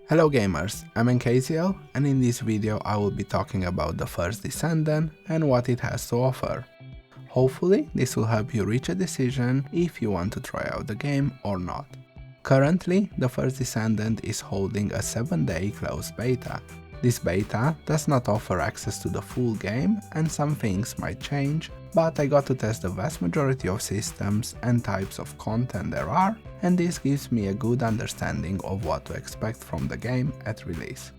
Hello gamers, I'm NKZL, and in this video I will be talking about the First Descendant and what it has to offer. Hopefully this will help you reach a decision if you want to try out the game or not. Currently, the First Descendant is holding a 7-day closed beta. This beta does not offer access to the full game and some things might change, but I got to test the vast majority of systems and types of content there are, and this gives me a good understanding of what to expect from the game at release.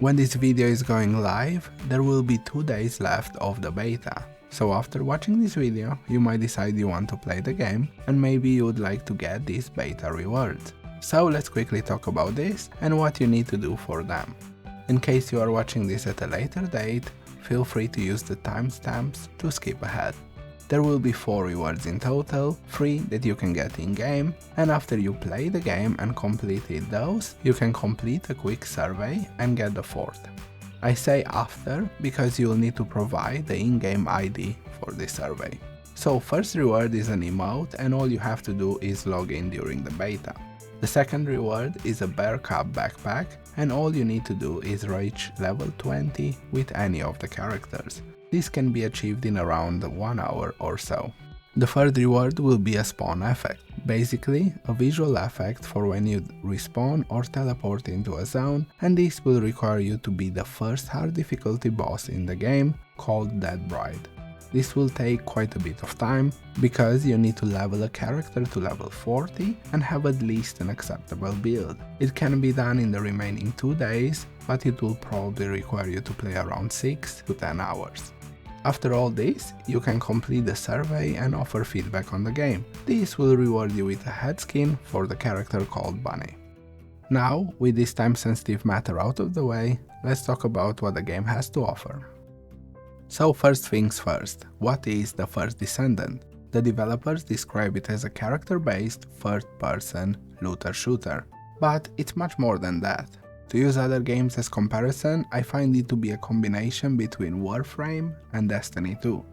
When this video is going live, there will be 2 days left of the beta. So after watching this video, you might decide you want to play the game and maybe you would like to get these beta rewards. So let's quickly talk about this and what you need to do for them. In case you are watching this at a later date, feel free to use the timestamps to skip ahead. There will be 4 rewards in total, 3 that you can get in-game, and after you play the game and completed those, you can complete a quick survey and get the 4th. I say after because you'll need to provide the in-game ID for this survey. So first reward is an emote and all you have to do is log in during the beta. The second reward is a bear cub backpack and all you need to do is reach level 20 with any of the characters. This can be achieved in around 1 hour or so. The third reward will be a spawn effect, basically a visual effect for when you respawn or teleport into a zone, and this will require you to be the first hard difficulty boss in the game, called Dead Bride. This will take quite a bit of time, because you need to level a character to level 40 and have at least an acceptable build. It can be done in the remaining 2 days, but it will probably require you to play around 6 to 10 hours. After all this, you can complete the survey and offer feedback on the game. This will reward you with a head skin for the character called Bunny. Now, with this time-sensitive matter out of the way, let's talk about what the game has to offer. So first things first, what is the First Descendant? The developers describe it as a character-based, third-person looter shooter. But it's much more than that. To use other games as comparison, I find it to be a combination between Warframe and Destiny 2.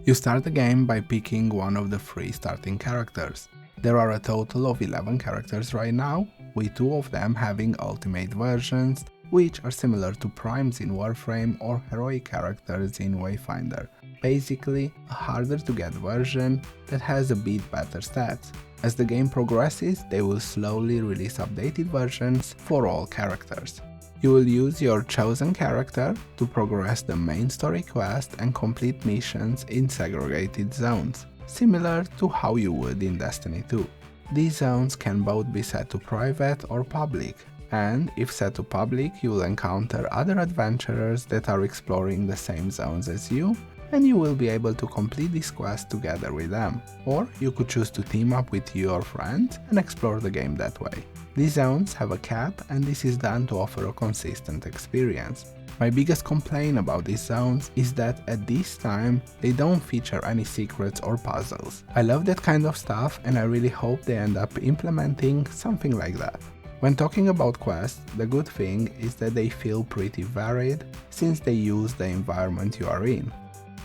You start the game by picking one of the 3 starting characters. There are a total of 11 characters right now, with 2 of them having ultimate versions, which are similar to primes in Warframe or heroic characters in Wayfinder. Basically, a harder to get version that has a bit better stats. As the game progresses, they will slowly release updated versions for all characters. You will use your chosen character to progress the main story quest and complete missions in segregated zones, similar to how you would in Destiny 2. These zones can both be set to private or public, and if set to public, you will encounter other adventurers that are exploring the same zones as you, and you will be able to complete this quest together with them. Or you could choose to team up with your friends and explore the game that way. These zones have a cap and this is done to offer a consistent experience. My biggest complaint about these zones is that at this time they don't feature any secrets or puzzles. I love that kind of stuff and I really hope they end up implementing something like that. When talking about quests, the good thing is that they feel pretty varied since they use the environment you are in.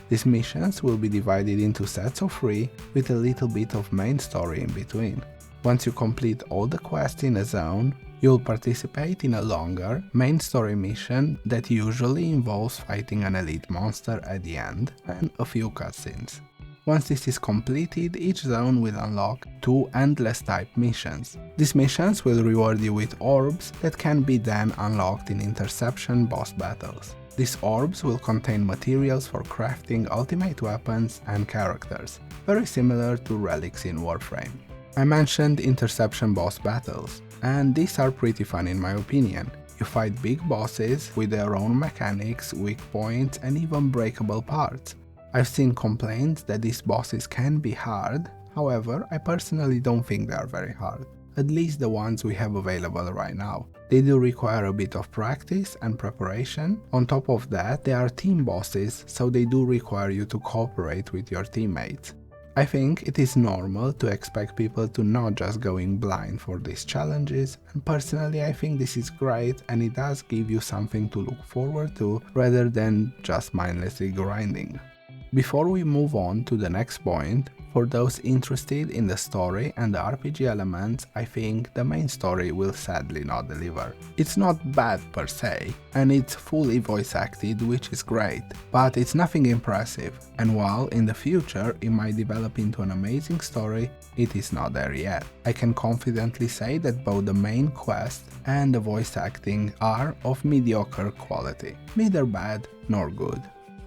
These missions will be divided into sets of 3 with a little bit of main story in between. Once you complete all the quests in a zone, you'll participate in a longer main story mission that usually involves fighting an elite monster at the end and a few cutscenes. Once this is completed, each zone will unlock 2 endless type missions. These missions will reward you with orbs that can be then unlocked in interception boss battles. These orbs will contain materials for crafting ultimate weapons and characters, very similar to relics in Warframe. I mentioned interception boss battles, and these are pretty fun in my opinion. You fight big bosses with their own mechanics, weak points and even breakable parts. I've seen complaints that these bosses can be hard, however I personally don't think they are very hard. At least the ones we have available right now. They do require a bit of practice and preparation. On top of that, they are team bosses, so they do require you to cooperate with your teammates. I think it is normal to expect people to not just go in blind for these challenges, and personally I think this is great and it does give you something to look forward to rather than just mindlessly grinding. Before we move on to the next point, For those interested in the story and the RPG elements, I think the main story will sadly not deliver. It's not bad per se, and it's fully voice acted, which is great, but it's nothing impressive, and while in the future it might develop into an amazing story, it is not there yet. I can confidently say that both the main quest and the voice acting are of mediocre quality, neither bad nor good.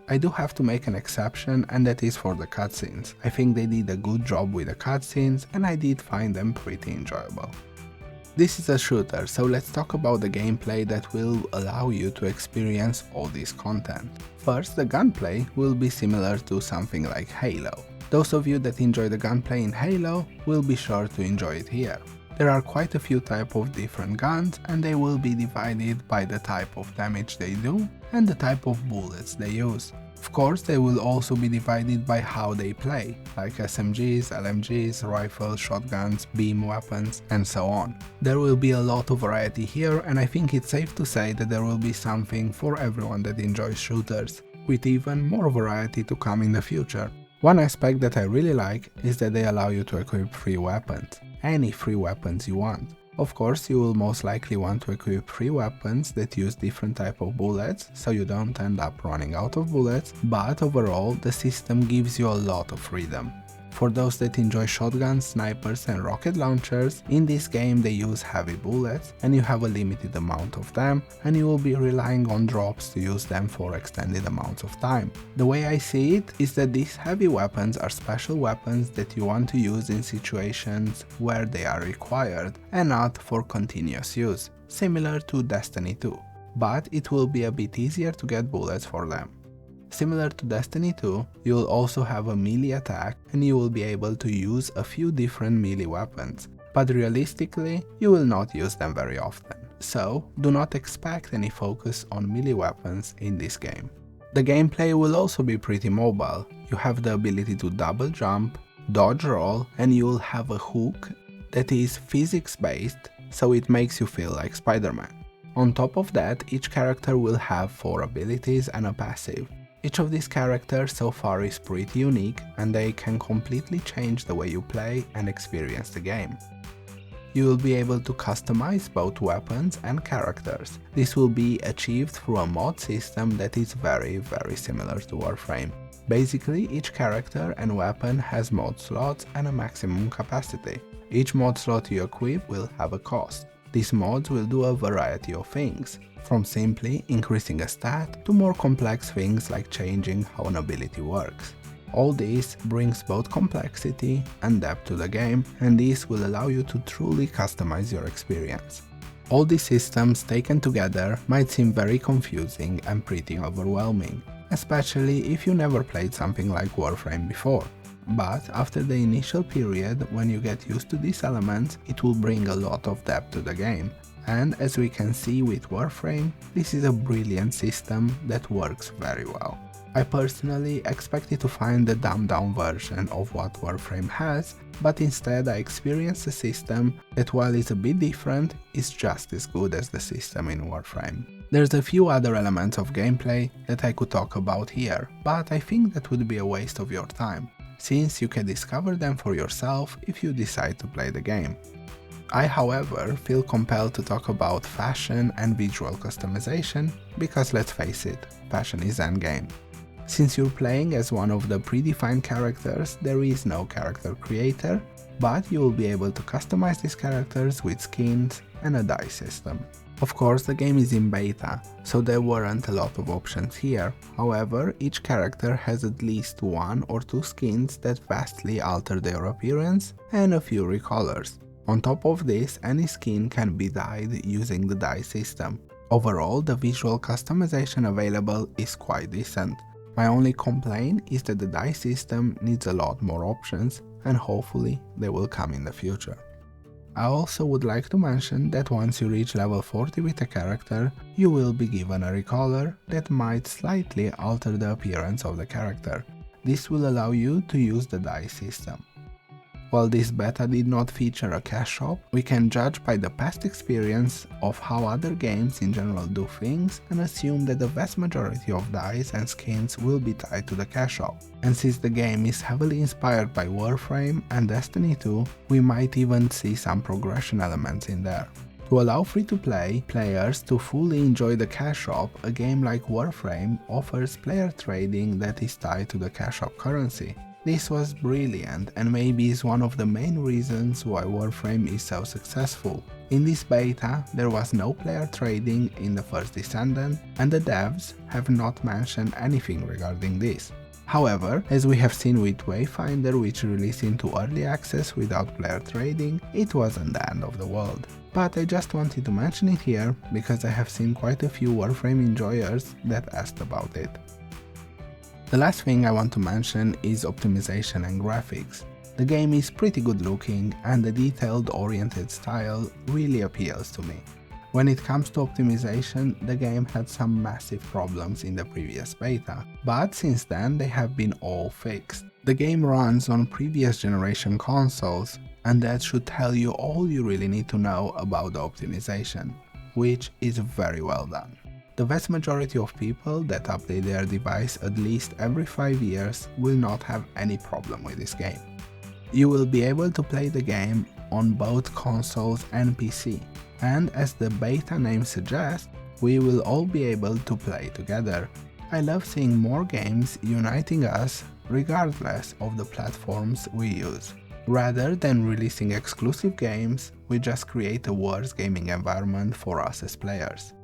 I do have to make an exception, and that is for the cutscenes. I think they did a good job with the cutscenes, and I did find them pretty enjoyable. This is a shooter, so let's talk about the gameplay that will allow you to experience all this content. First, the gunplay will be similar to something like Halo. Those of you that enjoy the gunplay in Halo will be sure to enjoy it here. There are quite a few types of different guns, and they will be divided by the type of damage they do and the type of bullets they use. Of course, they will also be divided by how they play, like SMGs, LMGs, rifles, shotguns, beam weapons, and so on. There will be a lot of variety here, and I think it's safe to say that there will be something for everyone that enjoys shooters, with even more variety to come in the future. One aspect that I really like is that they allow you to equip free weapons, any free weapons you want. Of course, you will most likely want to equip free weapons that use different type of bullets, so you don't end up running out of bullets, but overall the system gives you a lot of freedom. For those that enjoy shotguns, snipers and rocket launchers, in this game they use heavy bullets and you have a limited amount of them, and you will be relying on drops to use them for extended amounts of time. The way I see it is that these heavy weapons are special weapons that you want to use in situations where they are required and not for continuous use, similar to Destiny 2, but it will be a bit easier to get bullets for them. Similar to Destiny 2, you will also have a melee attack and you will be able to use a few different melee weapons, but realistically you will not use them very often, so do not expect any focus on melee weapons in this game. The gameplay will also be pretty mobile. You have the ability to double jump, dodge roll, and you will have a hook that is physics based, so it makes you feel like Spider-Man. On top of that, each character will have 4 abilities and a passive. Each of these characters so far is pretty unique, and they can completely change the way you play and experience the game. You will be able to customize both weapons and characters. This will be achieved through a mod system that is very similar to Warframe. Basically, each character and weapon has mod slots and a maximum capacity. Each mod slot you equip will have a cost. These mods will do a variety of things, from simply increasing a stat to more complex things like changing how an ability works. All this brings both complexity and depth to the game, and this will allow you to truly customize your experience. All these systems taken together might seem very confusing and pretty overwhelming, especially if you never played something like Warframe before. But after the initial period, when you get used to these elements, it will bring a lot of depth to the game. And as we can see with Warframe, this is a brilliant system that works very well. I personally expected to find the dumbed down version of what Warframe has, but instead I experienced a system that, while it's a bit different, is just as good as the system in Warframe. There's a few other elements of gameplay that I could talk about here, but I think that would be a waste of your time, since you can discover them for yourself if you decide to play the game. I, however, feel compelled to talk about fashion and visual customization, because let's face it, fashion is endgame. Since you're playing as one of the predefined characters, there is no character creator, but you will be able to customize these characters with skins and a dye system. Of course, the game is in beta, so there weren't a lot of options here. However, each character has at least 1 or 2 skins that vastly alter their appearance and a few recolors. On top of this, any skin can be dyed using the dye system. Overall, the visual customization available is quite decent. My only complaint is that the dye system needs a lot more options, and hopefully they will come in the future. I also would like to mention that once you reach level 40 with a character, you will be given a recolor that might slightly alter the appearance of the character. This will allow you to use the dye system. While this beta did not feature a cash shop, we can judge by the past experience of how other games in general do things and assume that the vast majority of dyes and skins will be tied to the cash shop. And since the game is heavily inspired by Warframe and Destiny 2, we might even see some progression elements in there. To allow free-to-play players to fully enjoy the cash shop, a game like Warframe offers player trading that is tied to the cash shop currency. This was brilliant and maybe is one of the main reasons why Warframe is so successful. In this beta, there was no player trading in the First Descendant, and the devs have not mentioned anything regarding this. However, as we have seen with Wayfinder, which released into early access without player trading, it wasn't the end of the world. But I just wanted to mention it here because I have seen quite a few Warframe enjoyers that asked about it. The last thing I want to mention is optimization and graphics. The game is pretty good looking and the detailed oriented style really appeals to me. When it comes to optimization, the game had some massive problems in the previous beta, but since then they have been all fixed. The game runs on previous generation consoles, and that should tell you all you really need to know about the optimization, which is very well done. The vast majority of people that update their device at least every 5 years will not have any problem with this game. You will be able to play the game on both consoles and PC, and as the beta name suggests, we will all be able to play together. I love seeing more games uniting us regardless of the platforms we use. Rather than releasing exclusive games, we just create a worse gaming environment for us as players.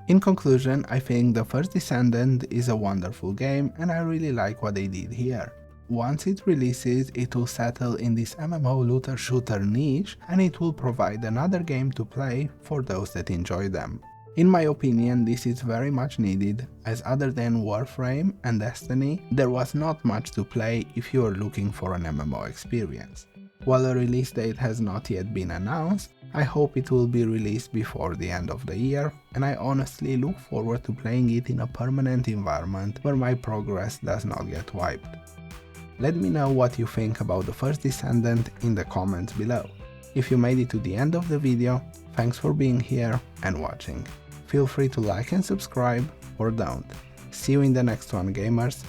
In conclusion, I think the First Descendant is a wonderful game and I really like what they did here. Once it releases, it will settle in this MMO looter shooter niche and it will provide another game to play for those that enjoy them. In my opinion, this is very much needed, as other than Warframe and Destiny, there was not much to play if you are looking for an MMO experience. While a release date has not yet been announced, I hope it will be released before the end of the year, and I honestly look forward to playing it in a permanent environment where my progress does not get wiped. Let me know what you think about the First Descendant in the comments below. If you made it to the end of the video, thanks for being here and watching. Feel free to like and subscribe, or don't. See you in the next one, gamers.